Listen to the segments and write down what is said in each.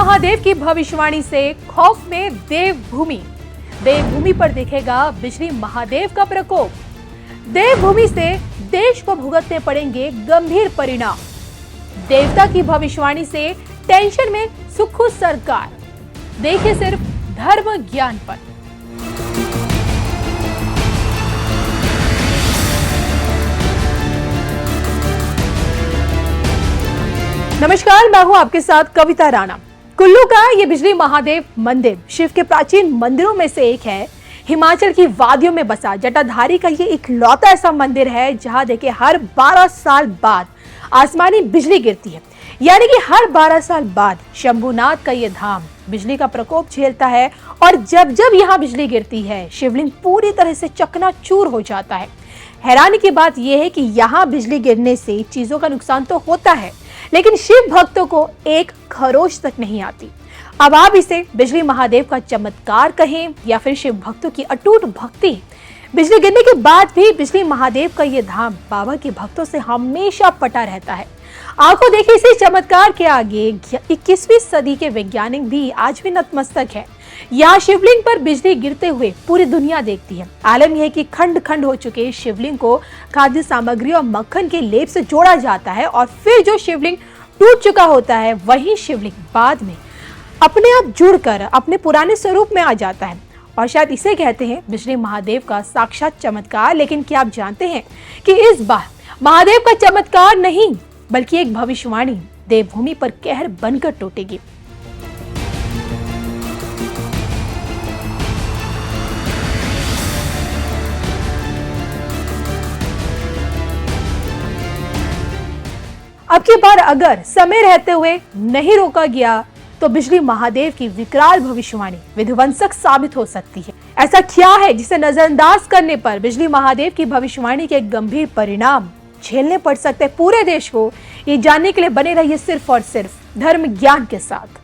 महादेव की भविष्यवाणी से खौफ में देवभूमि। देवभूमि पर दिखेगा बिजली महादेव का प्रकोप। देवभूमि से देश को भुगतने पड़ेंगे गंभीर परिणाम। देवता की भविष्यवाणी से टेंशन में सुखू सरकार। देखिए सिर्फ धर्म ज्ञान पर। नमस्कार, मैं हूं आपके साथ कविता राणा। कुल्लू का ये बिजली महादेव मंदिर शिव के प्राचीन मंदिरों में से एक है। हिमाचल की वादियों में बसा जटाधारी का ये इकलौता ऐसा मंदिर है जहां देखिए हर 12 साल बाद आसमानी बिजली गिरती है। यानी कि हर 12 साल बाद शंभुनाथ का ये धाम बिजली का प्रकोप झेलता है और जब जब यहाँ बिजली गिरती है शिवलिंग पूरी तरह से चकनाचूर हो जाता है। हैरानी की बात यह है कि यहाँ बिजली गिरने से चीजों का नुकसान तो होता है, लेकिन शिव भक्तों को एक खरोच तक नहीं आती। अब आप इसे बिजली महादेव का चमत्कार कहें या फिर शिव भक्तों की अटूट भक्ति। बिजली गिरने के बाद भी बिजली महादेव का ये धाम बाबा के भक्तों से हमेशा पटा रहता है। आंखों देखिए इसी चमत्कार के आगे 21वीं सदी के वैज्ञानिक भी आज भी नतमस्तक है। यहाँ शिवलिंग पर बिजली गिरते हुए पूरी दुनिया देखती है। आलम यह है कि खंड खंड हो चुके शिवलिंग को खाद्य सामग्री और मक्खन के लेप से जोड़ा जाता है और फिर जो शिवलिंग टूट चुका होता है वही शिवलिंग बाद में अपने आप जुड़कर अपने पुराने स्वरूप में आ जाता है। और शायद इसे कहते हैं बिजली महादेव का साक्षात चमत्कार। लेकिन क्या आप जानते हैं कि इस बार महादेव का चमत्कार नहीं बल्कि एक भविष्यवाणी देवभूमि पर कहर बनकर टूटेगी। अब की बार अगर समय रहते हुए नहीं रोका गया तो बिजली महादेव की विकराल भविष्यवाणी विध्वंसक साबित हो सकती है। ऐसा क्या है जिसे नजरअंदाज करने पर बिजली महादेव की भविष्यवाणी के गंभीर परिणाम झेलने पड़ सकते हैं पूरे देश को? ये जानने के लिए बने रहिए सिर्फ और सिर्फ धर्म ज्ञान के साथ।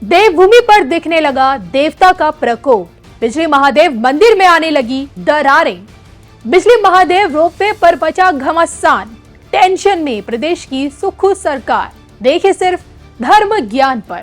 देवभूमि पर दिखने लगा देवता का प्रकोप। बिजली महादेव मंदिर में आने लगी दरारें। बिजली महादेव रोपवे पर बचा घमासान। टेंशन में प्रदेश की सुखू सरकार। देखिए सिर्फ धर्म ज्ञान पर।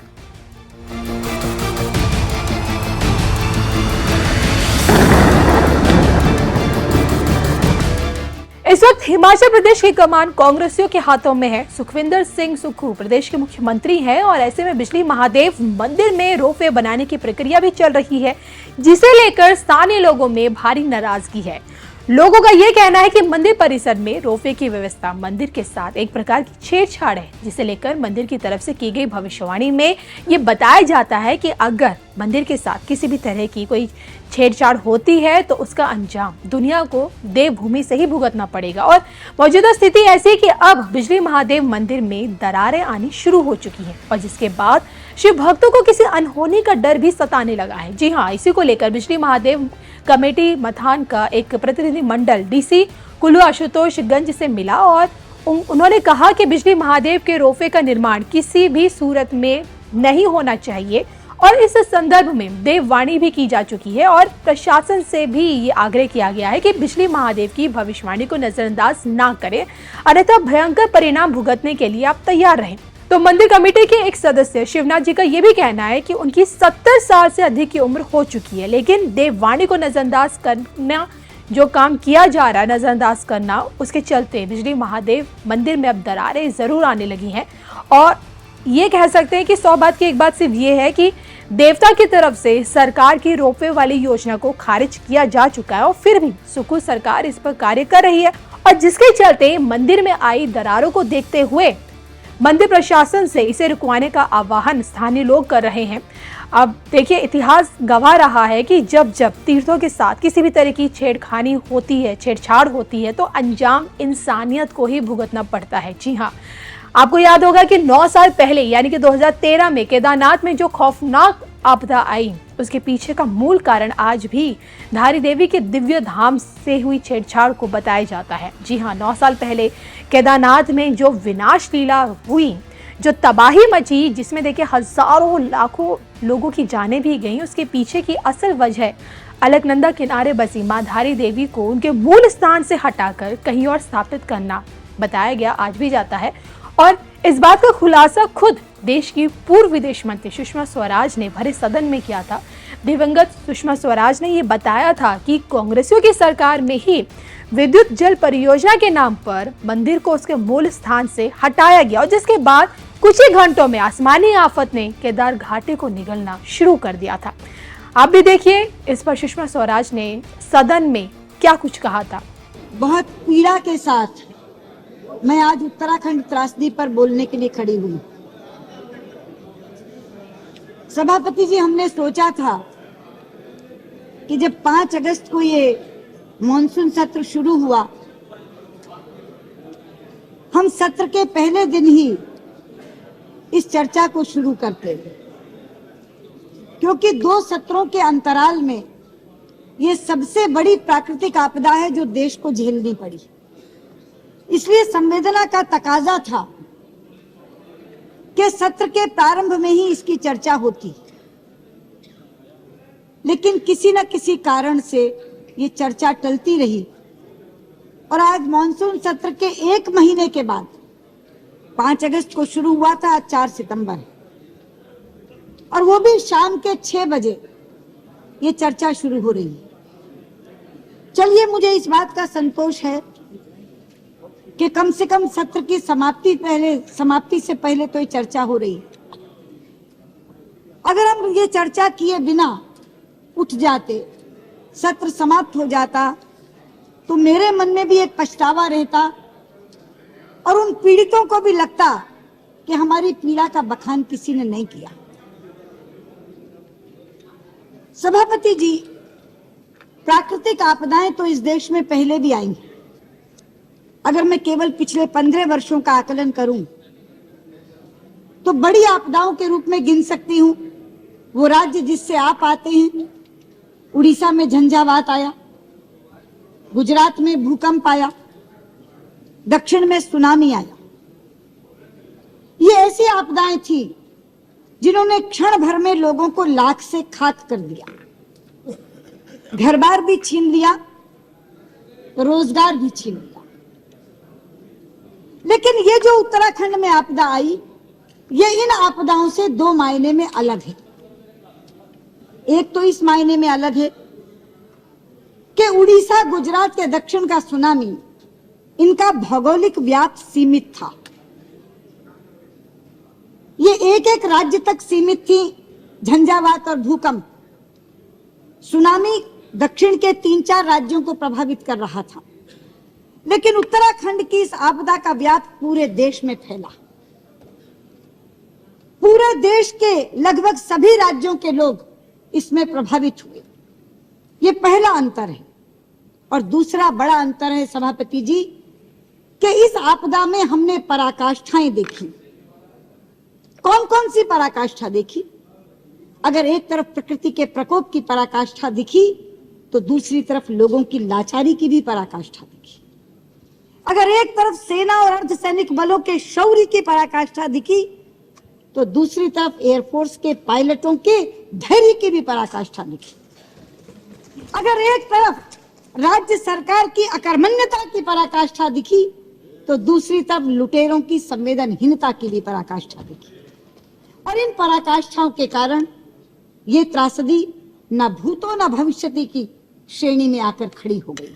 इस वक्त हिमाचल प्रदेश की कमान कांग्रेसियों के हाथों में है। सुखविंदर सिंह सुक्खू प्रदेश के मुख्यमंत्री हैं और ऐसे में बिजली महादेव मंदिर में रोपवे बनाने की प्रक्रिया भी चल रही है, जिसे लेकर स्थानीय लोगों में भारी नाराजगी है। लोगों का यह कहना है कि मंदिर परिसर में रोपवे की व्यवस्था मंदिर के साथ एक प्रकार की छेड़छाड़ है, जिसे लेकर मंदिर की तरफ से की गई भविष्यवाणी में ये बताया जाता है कि अगर मंदिर के साथ किसी भी तरह की कोई छेड़छाड़ होती है तो उसका अंजाम दुनिया को देवभूमि से ही भुगतना पड़ेगा। और मौजूदा स्थिति ऐसी है कि अब बिजली महादेव मंदिर में दरारें आनी शुरू हो चुकी हैं और जिसके बाद शिव भक्तों को किसी अनहोनी का डर भी सताने लगा है। जी हाँ, इसी को लेकर बिजली महादेव कमेटी मथान का एक प्रतिनिधि मंडल डीसी कुल्लू आशुतोष गंज से मिला और उन्होंने कहा कि बिजली महादेव के रोपवे का निर्माण किसी भी सूरत में नहीं होना चाहिए और इस संदर्भ में देववाणी भी की जा चुकी है और प्रशासन से भी ये आग्रह किया गया है कि बिजली महादेव की भविष्यवाणी को नजरअंदाज ना करें, अन्यथा भयंकर परिणाम भुगतने के लिए आप तैयार रहें। तो मंदिर कमेटी के एक सदस्य शिवनाथ जी का ये भी कहना है कि उनकी 70 साल से अधिक की उम्र हो चुकी है, लेकिन देववाणी को नजरअंदाज करना जो काम किया जा रहा है नजरअंदाज करना, उसके चलते बिजली महादेव मंदिर में अब दरारें जरूर आने लगी हैं। और ये कह सकते हैं कि 100 बात की एक बात सिर्फ ये है कि देवता की तरफ से सरकार की रोपवे वाली योजना को खारिज किया जा चुका है और फिर भी सुखू सरकार इस पर कार्य कर रही है और जिसके चलते मंदिर में आई दरारों को देखते हुए मंदिर प्रशासन से इसे रुकवाने का आह्वान स्थानीय लोग कर रहे हैं। अब देखिए, इतिहास गवाह रहा है कि जब जब तीर्थों के साथ किसी भी तरह की छेड़खानी होती है, छेड़छाड़ होती है, तो अंजाम इंसानियत को ही भुगतना पड़ता है। जी हाँ, आपको याद होगा कि 9 साल पहले यानी कि 2013 में केदारनाथ में जो खौफनाक आपदा आई, उसके पीछे का मूल कारण आज भी धारी देवी के दिव्य धाम से हुई छेड़छाड़ को बताया जाता है। जी हाँ, 9 साल पहले केदारनाथ में जो विनाश लीला हुई, जो तबाही मची, जिसमें देखिए हजारों लाखों लोगों की जानें भी गईं, उसके पीछे की असल वजह अलकनंदा किनारे बसी मां धारी देवी को उनके मूल स्थान से हटाकर कहीं और स्थापित करना बताया गया, आज भी जाता है। और इस बात का खुलासा खुद देश की पूर्व विदेश मंत्री सुषमा स्वराज ने भरे सदन में किया था। दिवंगत सुषमा स्वराज ने ये बताया था कि कांग्रेसियों की सरकार में ही विद्युत जल परियोजना के नाम पर मंदिर को उसके मूल स्थान से हटाया गया और जिसके बाद कुछ ही घंटों में आसमानी आफत ने केदार घाटी को निगलना शुरू कर दिया था। आप भी देखिए इस पर सुषमा स्वराज ने सदन में क्या कुछ कहा था। बहुत पीड़ा के साथ मैं आज उत्तराखंड त्रासदी पर बोलने के लिए खड़ी हुई। सभापति जी, हमने सोचा था कि जब 5 अगस्त को ये मॉनसून सत्र शुरू हुआ, हम सत्र के पहले दिन ही इस चर्चा को शुरू करते, क्योंकि 2 सत्रों के अंतराल में ये सबसे बड़ी प्राकृतिक आपदा है जो देश को झेलनी पड़ी। इसलिए संवेदना का तकाजा था कि सत्र के प्रारंभ में ही इसकी चर्चा होती, लेकिन किसी न किसी कारण से ये चर्चा टलती रही और आज मॉनसून सत्र के 1 महीने के बाद 5 अगस्त को शुरू हुआ था, आज 4 सितंबर और वो भी शाम के 6 बजे ये चर्चा शुरू हो रही है। चलिए, मुझे इस बात का संतोष है कि कम से कम सत्र की समाप्ति से पहले तो ये चर्चा हो रही है। अगर हम ये चर्चा किए बिना उठ जाते, सत्र समाप्त हो जाता, तो मेरे मन में भी एक पछतावा रहता और उन पीड़ितों को भी लगता कि हमारी पीड़ा का बखान किसी ने नहीं किया। सभापति जी, प्राकृतिक आपदाएं तो इस देश में पहले भी आई हैं। अगर मैं केवल पिछले 15 वर्षों का आकलन करूं तो बड़ी आपदाओं के रूप में गिन सकती हूं वो राज्य जिससे आप आते हैं। उड़ीसा में झंझावात आया, गुजरात में भूकंप आया, दक्षिण में सुनामी आया। ये ऐसी आपदाएं थी जिन्होंने क्षण भर में लोगों को लाख से खाक कर दिया, घर बार भी छीन लिया, रोजगार भी छीन लिया। लेकिन ये जो उत्तराखंड में आपदा आई, ये इन आपदाओं से 2 मायने में अलग है। एक तो इस मायने में अलग है कि उड़ीसा, गुजरात के दक्षिण का सुनामी, इनका भौगोलिक व्याप्त सीमित था। ये एक राज्य तक सीमित थी झंझावात और भूकंप। सुनामी दक्षिण के 3-4 राज्यों को प्रभावित कर रहा था, लेकिन उत्तराखंड की इस आपदा का व्याप पूरे देश में फैला। पूरे देश के लगभग सभी राज्यों के लोग इसमें प्रभावित हुए। ये पहला अंतर है। और दूसरा बड़ा अंतर है सभापति जी कि इस आपदा में हमने पराकाष्ठाएं देखी। कौन कौन सी पराकाष्ठा देखी? अगर एक तरफ प्रकृति के प्रकोप की पराकाष्ठा दिखी तो दूसरी तरफ लोगों की लाचारी की भी पराकाष्ठा दिखी। अगर एक तरफ सेना और अर्धसैनिक बलों के शौर्य की पराकाष्ठा दिखी तो दूसरी तरफ एयरफोर्स के पायलटों के धैर्य की भी पराकाष्ठा दिखी। अगर एक तरफ राज्य सरकार की अकर्मण्यता की पराकाष्ठा दिखी तो दूसरी तरफ लुटेरों की संवेदनहीनता की भी पराकाष्ठा दिखी। और इन पराकाष्ठाओं के कारण ये त्रासदी न भूतो न भविष्यति की श्रेणी में आकर खड़ी हो गई।